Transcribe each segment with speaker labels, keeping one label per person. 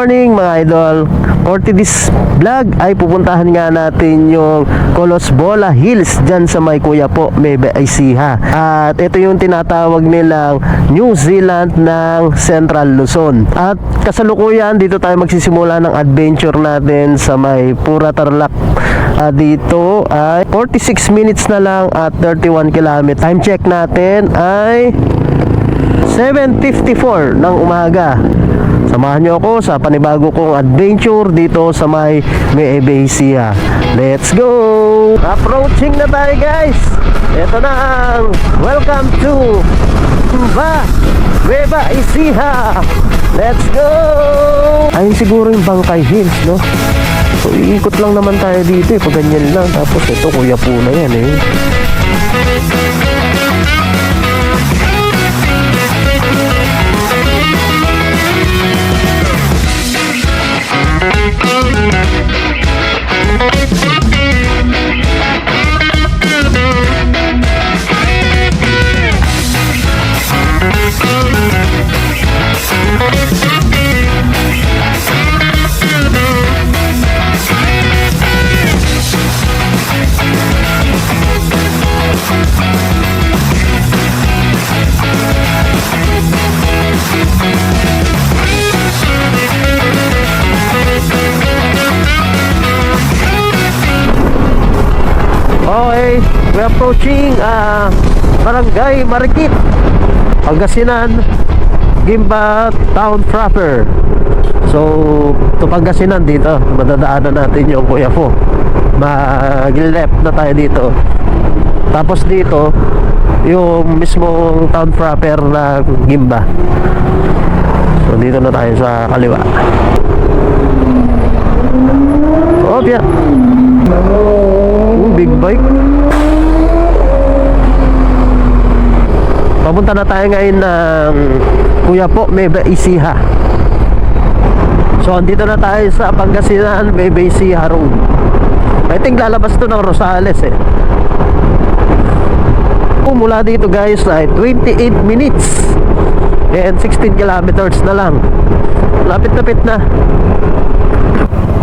Speaker 1: morning mga idol. For today's vlog ay pupuntahan nga natin yung Colosbola Hills dyan sa may Kuya po, Nueva Ecija. At ito yung tinatawag nilang New Zealand ng Central Luzon. At kasalukuyan dito tayo magsisimula ng adventure natin sa may Pura Tarlac. Dito ay 46 minutes na lang at 31 km. Time check natin ay 7:54 ng umaga. Samahan nyo ako sa panibago kong adventure dito sa may Nueva Ecija. Let's go! Approaching na tayo guys. Ito na ang welcome to Nueva Ecija. Let's go! Ayun siguro yung Bangkay Hills, no? So iikot lang naman tayo dito pag ganyan lang. Tapos ito Kuya po na yan eh. Okay, we're approaching Barangay Marikit, Pangasinan, Gimba Town proper. So, to Pangasinan dito, madadaanan natin yung Kuya po. Mag-left na tayo dito. Tapos dito, yung mismong town proper na Gimba. So, dito na tayo sa kaliwa. Oh, yeah. Big bike. Papunta na tayo ngayon ng Kuya po, Nueva Ecija. So andito na tayo sa Pangasinan, Nueva Ecija Road. I think lalabas to ng Rosales eh. Mula dito guys ay 28 minutes and 16 kilometers na lang. Lapit-lapit na.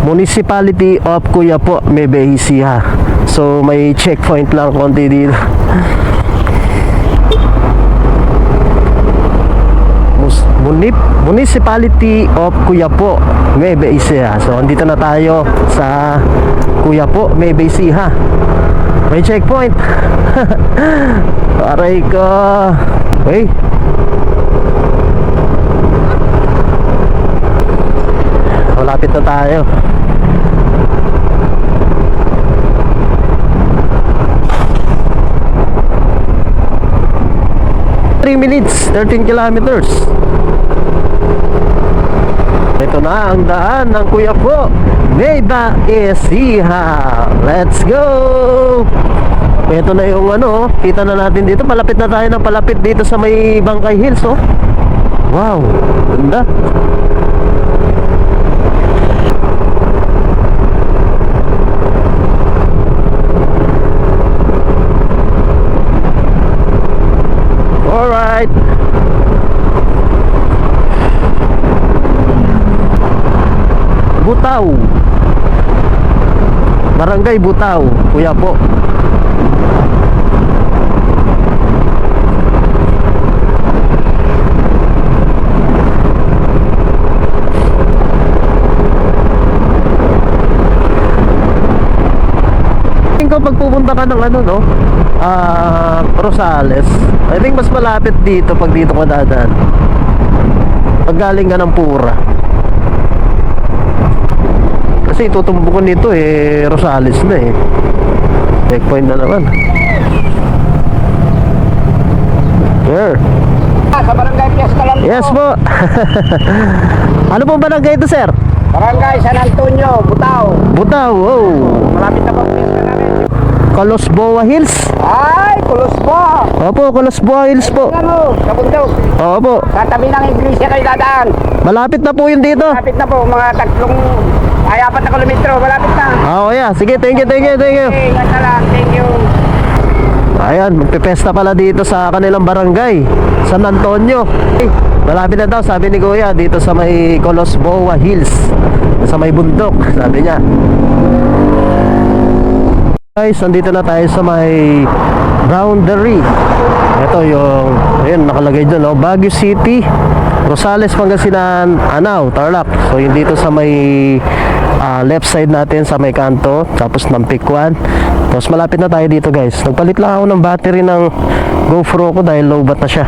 Speaker 1: Municipality of Kuya po, Nueva Ecija. So may checkpoint lang konti dito. Municipality of Kuya po, Nueva Ecija. So andito na tayo sa Kuya po, Nueva Ecija. May checkpoint. Aray ko. Hey. Malapit na tayo. Minutes, 13 kilometers. Ito na ang daan ng Kuya po, Nueva Ecija. Let's go! Ito na yung ano, kita na natin dito. Palapit na tayo ng palapit dito sa may Bangkay Hills, oh. Wow, ganda. Alright. Butaw, Barangay Butaw, Kuya po. Pag pupunta ka ng ano no, Rosales, I think mas malapit dito pag dito ka dadaan. Pag galing ka ng Pura, kasi tutumbukon nito eh Rosales na eh. Checkpoint na naman. Sure.
Speaker 2: Sa Barangay Fiesta lang po.
Speaker 1: Yes po. Ano pong barangay ito sir?
Speaker 2: Barangay San Antonio, Butaw.
Speaker 1: Butaw, oh.
Speaker 2: Malapit na po Fiesta namin.
Speaker 1: Colosbola Hills.
Speaker 2: Ay, Colosbola.
Speaker 1: Opo, Colosbola Hills po.
Speaker 2: Ano, sa bundok.
Speaker 1: Opo.
Speaker 2: Sa tabi ng iglesia kayo dadaan.
Speaker 1: Malapit na po yun dito.
Speaker 2: Malapit na po, mga 4 na kilometro. Malapit na.
Speaker 1: Oh yeah, sige, thank you.
Speaker 2: Okay, ingat na lang, thank you.
Speaker 1: Ayan, magpipesta pala dito sa kanilang barangay, San Antonio. Malapit na daw, sabi ni Kuya, dito sa may Colosboa Hills, sa may bundok, sabi niya. Guys, nandito na tayo sa may boundary. Ito yung, ayun, nakalagay dun, no? Baguio City, Rosales, Pangasinan, Anao, Tarlac. So yung dito sa may left side natin, sa may kanto, tapos ng Pikwan. Tapos malapit na tayo dito, guys. Nagpalit lang ako ng battery ng GoPro ko dahil low bat na siya.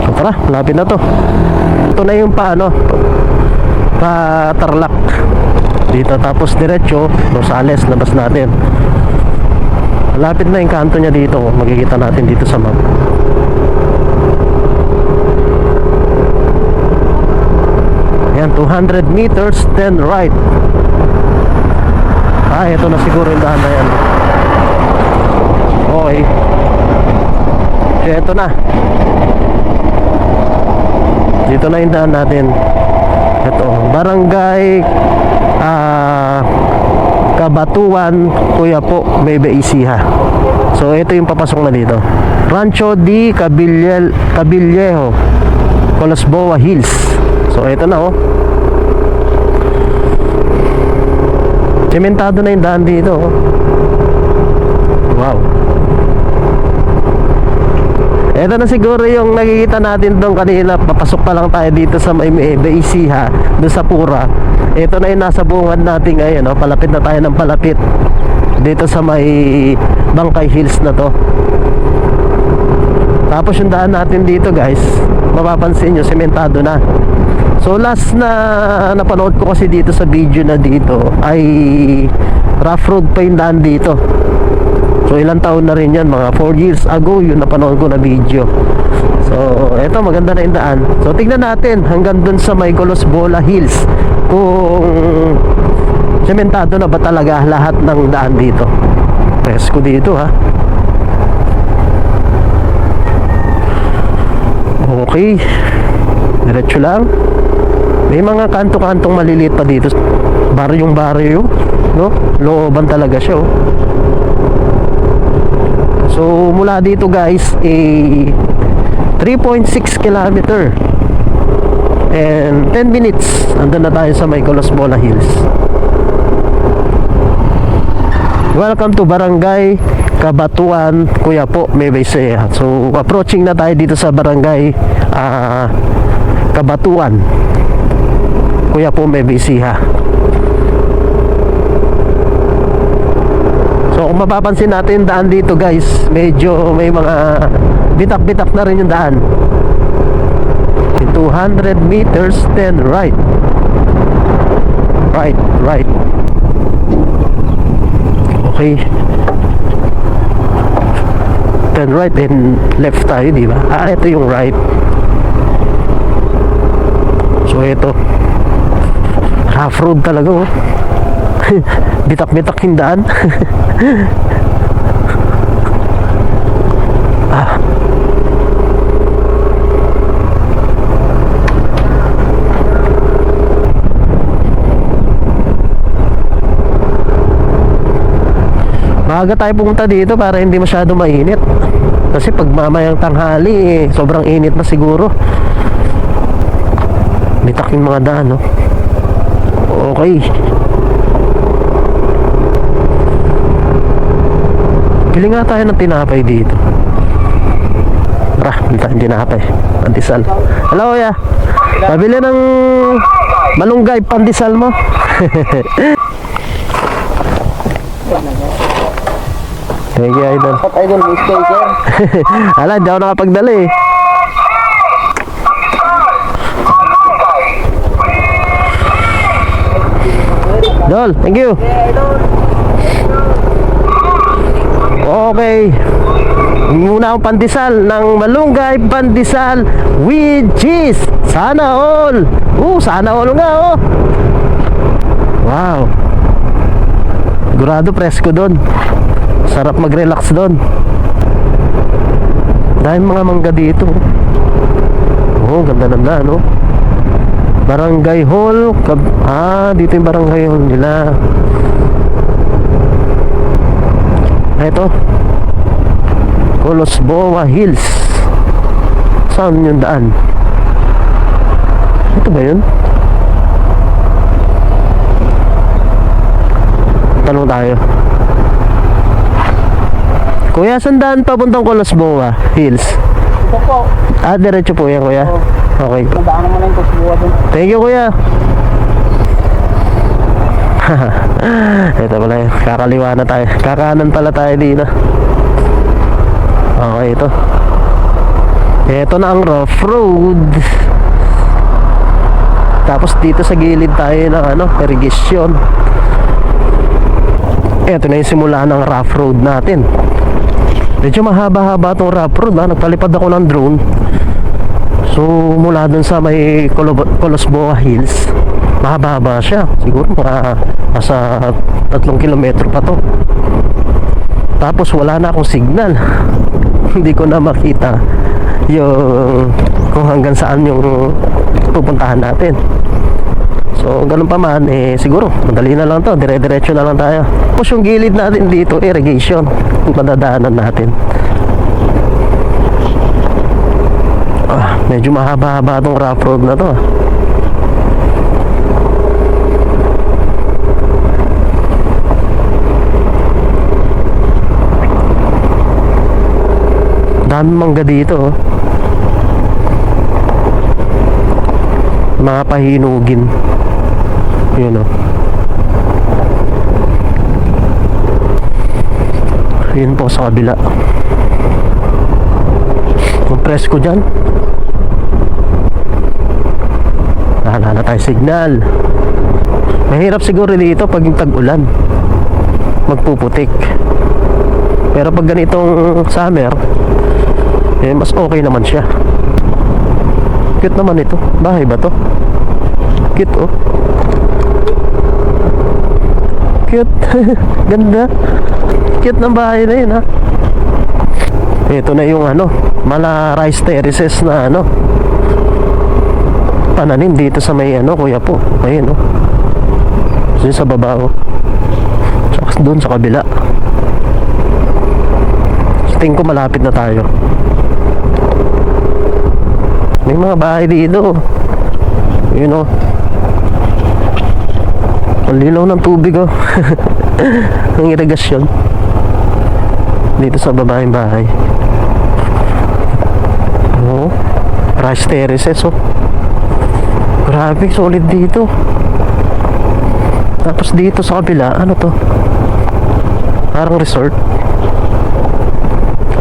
Speaker 1: So tara, malapit na to. Ito na yung pa Tarlac dito, tapos diretso Rosales, labas natin. Malapit na yung kanto niya dito, makikita natin dito sa map. Ayan, 200 meters, then right. Ito na siguro yung daan na yan. Okay. So, ito na. Dito na yung daan natin. Ito, Barangay Kabatuan, Kuya po, Bebe Ecija. So ito yung papasok na dito. Rancho di Cabillejo, Colosboa Hills. So ito na, oh. Sementado na yung daan dito, oh. Wow. Ito na siguro yung nakikita natin doon kanina. Papasok pa lang tayo dito sa may Ecija, doon sa Pura. Ito na yung nasa bungad natin ngayon, no? Palapit na tayo ng palapit dito sa may Bangkay Hills na to. Tapos yung daan natin dito, guys, mapapansin nyo, sementado na. So last na napanood ko kasi dito sa video na dito ay rough road pa yung daan dito. So ilang taon na rin yan, mga 4 years ago yung napanood ko na video. So eto, maganda na yung daan. So tignan natin hanggang dun sa may Colosboa Hills kung sementado na ba talaga lahat ng daan dito. Presko dito, ha. Okay, diretso lang. May mga kanto-kantong maliliit pa dito. Baryong-baryo, no? Looban talaga siya, oh. So mula dito, guys, 3.6 kilometer and 10 minutes andun na tayo sa may Colosboa Hills. Welcome to Barangay Kabatuan, Kuya po, Bebe Ecija. So approaching na tayo dito sa Barangay Kabatuan, Kuya po, Bebe Ecija. So kung mapapansin natin daan dito, guys, medyo may mga bitak-bitak na rin yung daan. 200 meters, then right. Right. Okay. Then right and left tayo, di ba? Ito yung right. So ito, half road talaga, oh. Bitak-bitak yung daan. Maaga tayo pumunta dito para hindi masyado mainit. Kasi pag mamayang tanghali, sobrang init na siguro. Bitak yung mga daan, no? Okay. Pili nga tayo ng tinapay dito. Tara, pili tayo ng tinapay. Pandesal. Hello, kuya. Pabili ng malunggay pandesal mo. Thank you, idol.
Speaker 2: At idol, may stay, sir.
Speaker 1: Ala, hindi ako nakapagdala, eh. Dol, thank you. Okay. Muna akong pandesal ng malunggay pandesal with cheese. Sana all. Sana all nga, oh. Wow. Sigurado presko doon. Sarap mag-relax doon. Dahil mga mangga dito. Oh, ganda-ganda, no? Barangay Hall. Dito yung Barangay Hall nila. Ito. Boa Hills. Saan yung daan? Ito ba yun? Tanong tayo. Kuya, saan daan papuntang Colos Boa Hills?
Speaker 2: Ito po.
Speaker 1: Diretso po yan, kuya.
Speaker 2: Oo.
Speaker 1: Okay.
Speaker 2: Nadaanan mo na yung Colos Boa dun.
Speaker 1: Thank you, kuya. Ito pala yun. Kakaliwa na tayo. Kakanan pala tayo dito. Okay, ito. Ito na ang rough road. Tapos dito sa gilid tayo ng irrigation. Ito na yung simula ng rough road natin. Medyo mahaba-haba itong rough road. Nagpalipad ako ng drone. So mula dun sa may Colos Boa Hills, mahaba-haba siya. Siguro nasa 3 kilometro pa to. Tapos wala na akong signal. Hindi ko na makita yung kung hanggang saan yung pupuntahan natin. So ganun pa man, siguro madali na lang to, dire-diretso na lang tayo. Tapos yung gilid natin dito, irrigation, yung padadaanan natin. Medyo mahaba-haba itong rough road na to. Dami mangga dito, oh. Mga pahinugin. Yun, oh. Yun po sa kabila. Yung presko dyan. Wala na tayo signal. Mahirap siguro dito pag yung tag-ulan, magpuputik. Pero pag ganitong summer, mas okay naman siya. Cute naman ito. Bahay ba to? Cute, oh. Cute. Ganda. Cute ng bahay na yun, ha. Ito na yung mala rice terraces na pananim dito sa may kuya po. Ayun, oh. Diyan sa baba, oh. Saka doon sa kabila. Tingin ko malapit na tayo. May mga bahay dito. Yun, oh. Ang lilaw ng tubig, oh. Ang irigasyon dito sa babaeng bahay. Oh, rice terraces, oh. Grabe, solid dito. Tapos dito sa kabila, ano to? Parang resort.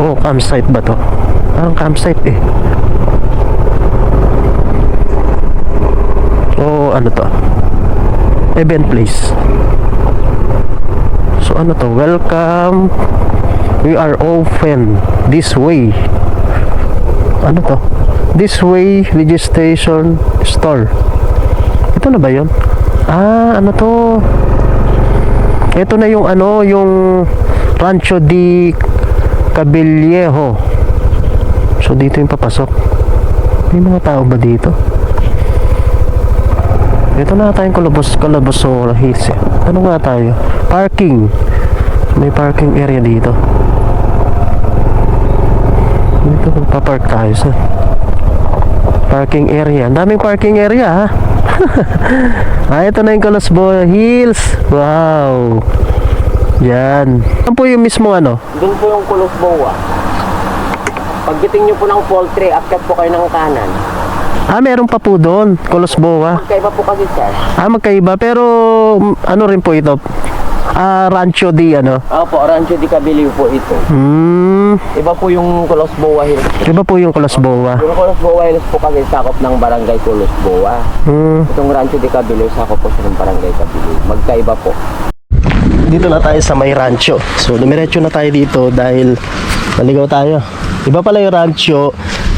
Speaker 1: Oh, campsite ba to? Parang campsite, eh. Oh, ano to? Event place. So ano to? Welcome. We are open this way. Ano to? This way registration store. Ito na ba yun? Ano to? Ito na yung yung Rancho de Cabellejo. So dito yung papasok. May mga tao ba dito? Ito na tayong Calabarzon Hills, eh. Ano nga tayo? Parking. May parking area dito. Dito magpa-park tayo sa parking area. Ang daming parking area, ha. Ito na yung Colos Boa Hills. Wow. Yan. Ano po yung mismo
Speaker 2: Doon po yung Colos Boa. Pagdating nyo po ng poultry, akyat po kayo ng kanan.
Speaker 1: Meron pa po doon, Colos Boa.
Speaker 2: Magkaiba po kasi, sir.
Speaker 1: Magkaiba, pero ano rin po ito? Rancho di
Speaker 2: Opo, Rancho de Cabellejo po ito. Iba po yung Colos Boa Hills.
Speaker 1: Iba po yung Colos Boa.
Speaker 2: Yung Colos Boa Hills po kasi sakop ng barangay Colos Boa. Itong Rancho de Cabellejo sakop po siya ng barangay Cabellejo. Magkaiba po.
Speaker 1: Dito na tayo sa may rancho. So dumiretso na tayo dito dahil naligaw tayo. Iba pala yung Rancho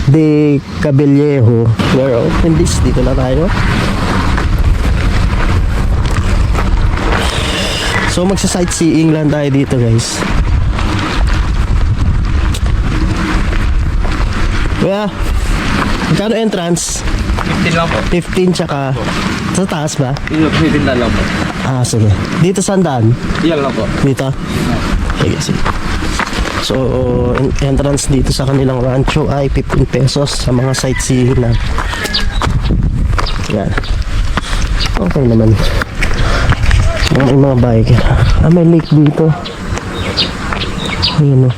Speaker 1: de Cabellejo. We're open this. Dito na tayo. So magsa-sightseeing lang tayo dito, guys. Kuya, magkano entrance?
Speaker 3: 15 lang po.
Speaker 1: 15 tsaka sa taas ba?
Speaker 3: 15 lang po.
Speaker 1: Sige. Dito saan daan?
Speaker 3: Iyan lang po.
Speaker 1: Dito? Sige, sige. So, entrance dito sa kanilang rancho ay 15 pesos sa mga sightseeing na. Yan. Okay naman. May mga bike. May lake dito. Ayan o.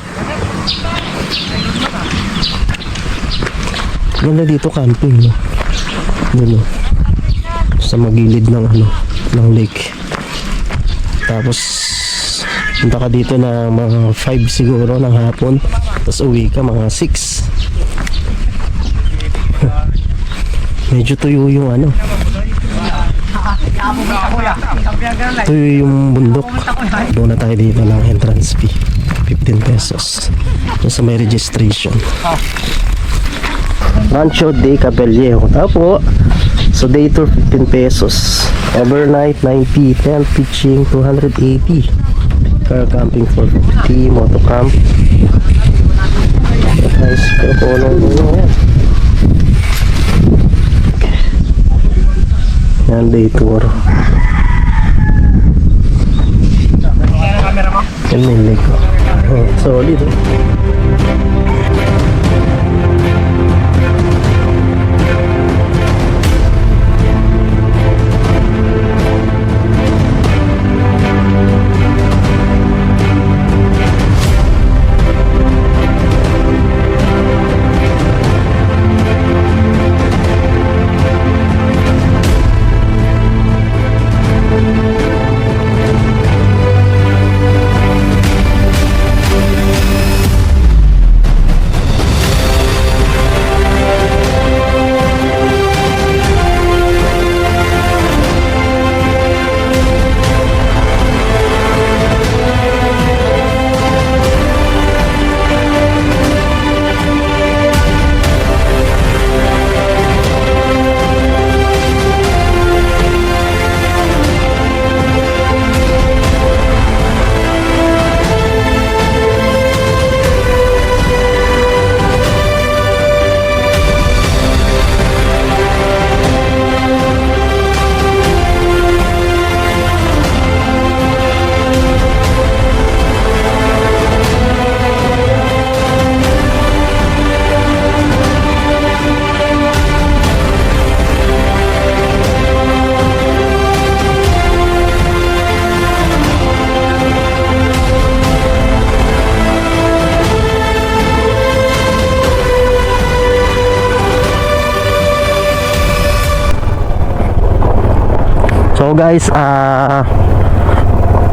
Speaker 1: Ganda dito camping, no? Yan o. Sa magilid ng ng lake. Tapos punta ka dito na mga 5 siguro ng hapon, tapos uwi ka mga 6. Medyo tuyo yung tuyo yung bundok. Doon na tayo dito ng entrance fee 15 pesos doon sa may registration. Rancho de Cabellejo tapo. So day tour 15 pesos, overnight 90, tent pitching 280, car camping for 50, moto camp. Nice, pero polo yan. Yan, day tour. Yan may leg ko. Solid. So guys,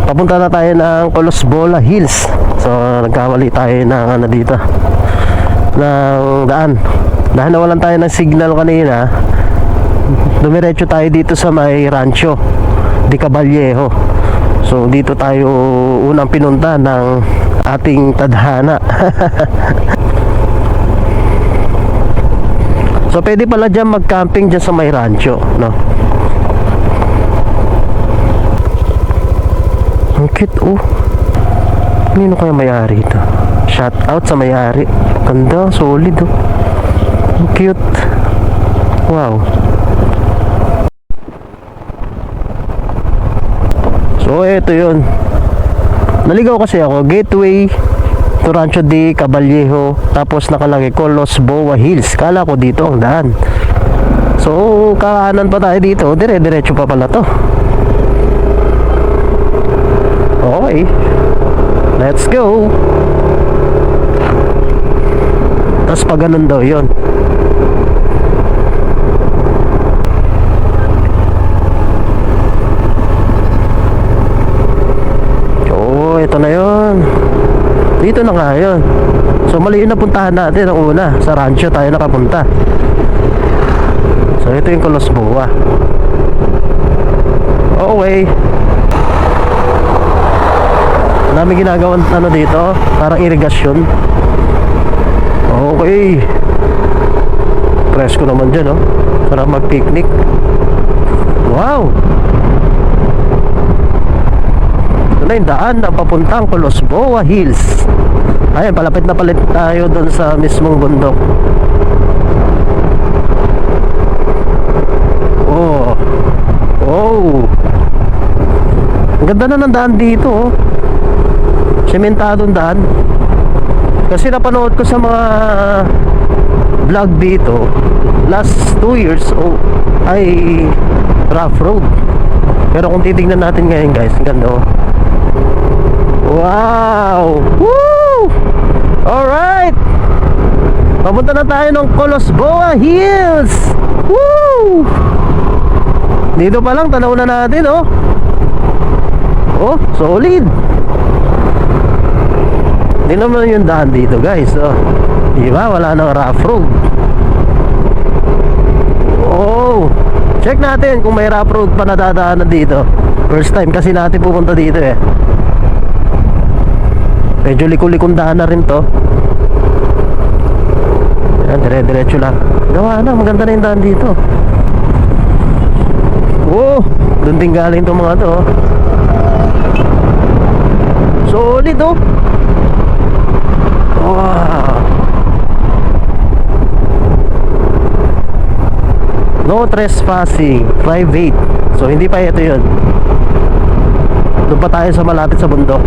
Speaker 1: papunta na tayo ng Colosbola Hills. So nagkamali tayo ng dito ng daan. Dahil nawalan tayo ng signal kanina, dumiretso tayo dito sa may rancho de Cabellejo. So dito tayo unang pinunta ng ating tadhana. So pwede pala dyan mag-camping dyan sa may rancho, no? Ang cute, oh. Nino kaya may-ari ito? Shout out sa may-ari. Ganda, solid, oh. Ang cute. Wow. So eto yun. Naligaw kasi ako. Gateway to Rancho de Cabellejo. Tapos nakalagay Colosbola Hills. Kala ko dito ang daan. So kakanan pa tayo dito. Dire-diretso pa pala to. Okay, let's go. Tapos pa ganun daw yun. Oh, ito na yun. Dito na nga yun. So mali yung napuntahan natin ang una. Sa rancho tayo nakapunta. So ito yung Colosbola. Okay. Dami ginagawang dito, parang irigasyon. Okay. Presko naman dyan, oh. Para mag-picnic. Wow. Ito na yung daan na papuntang Colosbola Hills. Ayan, palapit na palit tayo doon sa mismong bundok. Oh. Oh. Ang ganda na ng daan dito, oh. Sementadong daan. Kasi napanood ko sa mga vlog dito, last 2 years ay rough road. Pero kung titignan natin ngayon guys, ang ganda oh. Wow! Woo! Alright! Papunta na tayo ng Colosboa Hills! Woo! Dito pa lang, tanaw na natin oh. Oh, solid! Hindi naman yung daan dito guys oh. Diba? Wala nang rough road. Oh! Check natin kung may rough road pa nadadaanan dito. First time kasi natin pupunta dito eh. Medyo liko-likong daan na rin to. Yan, dire-diretso lang. Gawa na, maganda na yung daan dito. Oh, doon din galing itong mga to. Solid oh. Wow. No trespassing, private. So hindi pa ito yun. Doon pa tayo sa malapit sa bundok.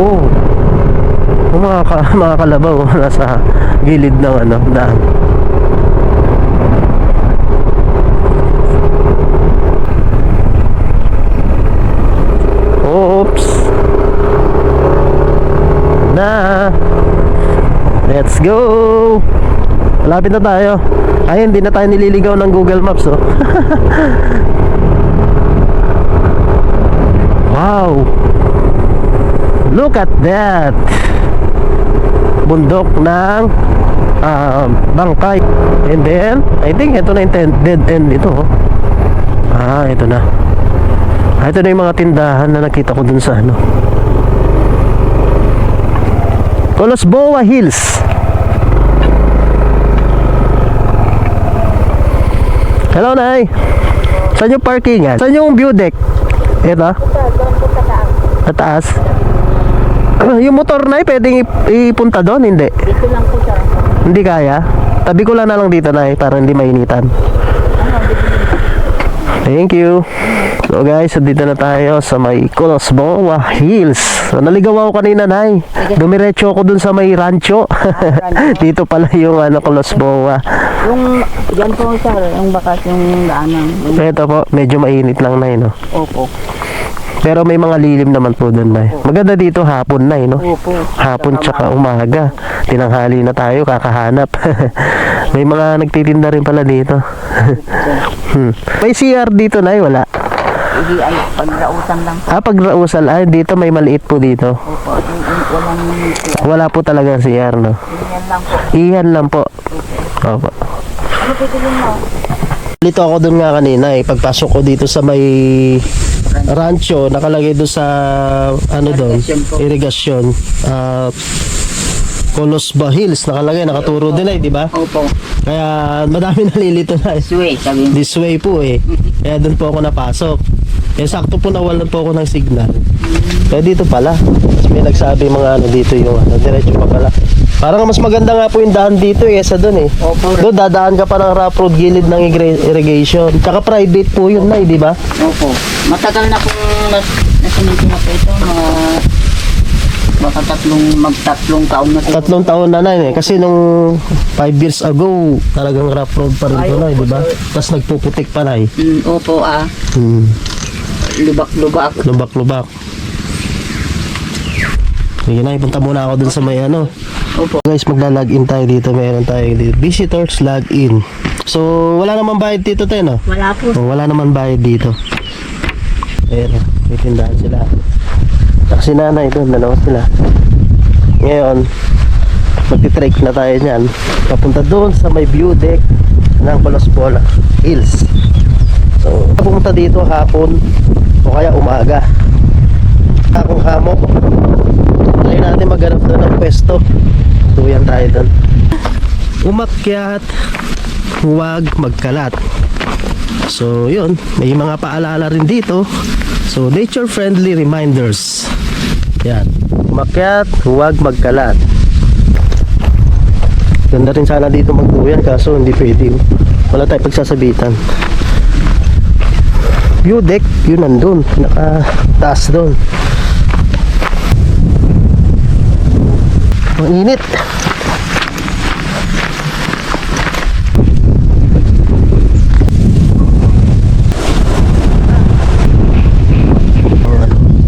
Speaker 1: Oh, mga kalabaw nasa gilid ng daan. Oops. Let's go. Malapit na tayo. Ay, hindi na tayo nililigaw ng Google Maps oh. Wow. Look at that. Bundok ng Bangkay. And then I think ito na yung dead end ito oh. Ito na. Ito na yung mga tindahan na nakita ko dun sa Colosboa Hills. Hello, Nay. Saan yung parkingan? Saan yung view deck? Ito? Sa taas. Yung motor, Nay, pwedeng ipunta doon? Hindi.
Speaker 4: Dito lang po siya.
Speaker 1: Hindi kaya? Tabi ko lang na lang dito, Nay, para hindi mainitan. Thank you. So guys, dito na tayo sa may Colosboa Hills. So, naligaw ako kanina, Nay. Dumiretso ako dun sa may rancho. Dito pala yung Colosboa.
Speaker 4: Yung, yan po sir, yung bakas yung daanan.
Speaker 1: Ito po, medyo mainit lang, Nay, no?
Speaker 4: Opo.
Speaker 1: Pero may mga lilim naman po dun, Nay. Maganda dito hapon, Nay, no?
Speaker 4: Opo.
Speaker 1: Hapon tsaka umaga. Tinanghali na tayo, kakahanap. May mga nagtitinda rin pala dito. May CR dito, Nay, wala?
Speaker 4: Hindi, pagrausan lang po.
Speaker 1: Pagrausan. Dito may maliit po dito.
Speaker 4: Opo. Walang
Speaker 1: Wala po talaga CR, no?
Speaker 4: yan lang po.
Speaker 1: Iyan lang po. Opo.
Speaker 4: Ano pipilin mo?
Speaker 1: Dito ako dun nga kanina eh. Pagpasok ko dito sa may rancho, nakalagay doon sa doon, irigasyon. Colosboa Hills nakalagay, nakaturo din di ba?
Speaker 4: Opo.
Speaker 1: Kaya madami nalilito na eh.
Speaker 4: Sway, sabi mo.
Speaker 1: This way po eh. Kaya doon po ako napasok. Kaya sakto po nawalan po ako ng signal. Kaya dito pala. Tapos may nagsabi mga dito yung diretso pa pala. Parang mas maganda nga po yung daan dito eh, sa doon eh.
Speaker 4: Opo.
Speaker 1: Doon dadaan ka pa ng rough road gilid ng irrigation. Tsaka private po yun na, di ba?
Speaker 4: Opo. Matagal na pong nasiniti na po ito. Baka magtatlong taon na po.
Speaker 1: 3 taon na eh. Kasi nung 5 years ago, talagang rough road pa rin ito na, di ba? Tapos nagpuputik pa na eh.
Speaker 4: Opo Lubak-lubak.
Speaker 1: Lubak-lubak. Sige na, ipunta muna ako dun sa may
Speaker 4: Opo.
Speaker 1: Guys, magla-login tayo dito. Meron tayo dito. Visitors login. So, wala naman bayad dito tayo, no?
Speaker 4: Wala po.
Speaker 1: Wala naman bayad dito. Ayan, may tindahan sila. Saka si nanay doon, dalawa sila. Ngayon, magti-trek na tayo niyan. Papunta doon sa may view deck ng Colosboa Hills. So, pumunta dito hapon o kaya umaga. Akong hamok. Try natin maghanap doon ng pwesto. Tuyan tayo doon. Umakyat, huwag magkalat. So, yun. May mga paalala rin dito. So, nature-friendly reminders. Yan. Umakyat, huwag magkalat. Ganda rin sana dito magduyan kaso hindi pwede. Wala tayong pagsasabitan. View deck, yun nandun. taas doon. Ang init.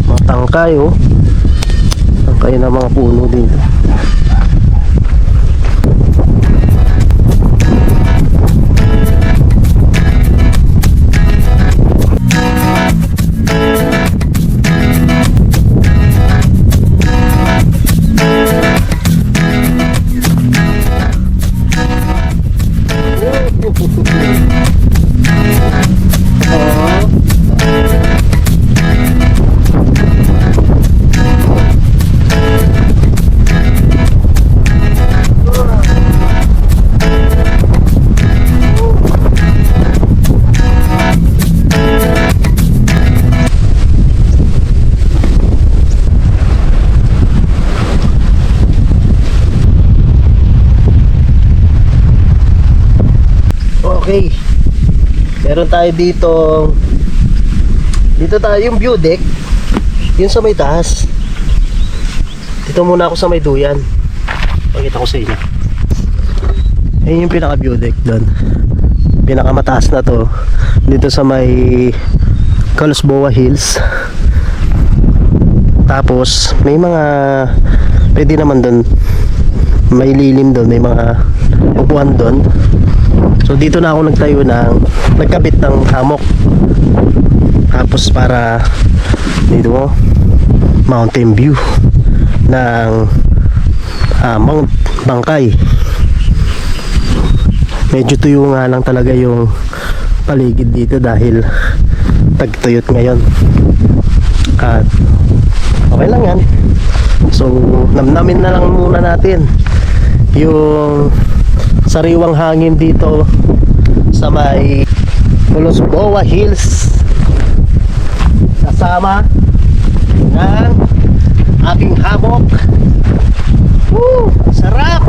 Speaker 1: Mga tangkay, oh. Tangkay na mga puno dito. Okay. Meron tayo dito tayo yung view deck. Yun sa may taas. Dito muna ako sa may duyan. Pakita ko sa inyo. Ayun yung pinaka view deck doon. Pinaka mataas na to. Dito sa may Colosboa Hills. Tapos may mga pwede naman doon. May lilim doon, may mga upuan doon. So dito na ako nagkabit ng hammock. Tapos para dito mountain view ng Mount Bangkay. Medyo tuyo nga lang talaga yung paligid dito dahil tagtuyot ngayon. At okay lang yan. So namnamin na lang muna natin yung sariwang hangin dito sa may Colosboa Hills kasama ng aking hammock. Woo! Sarap!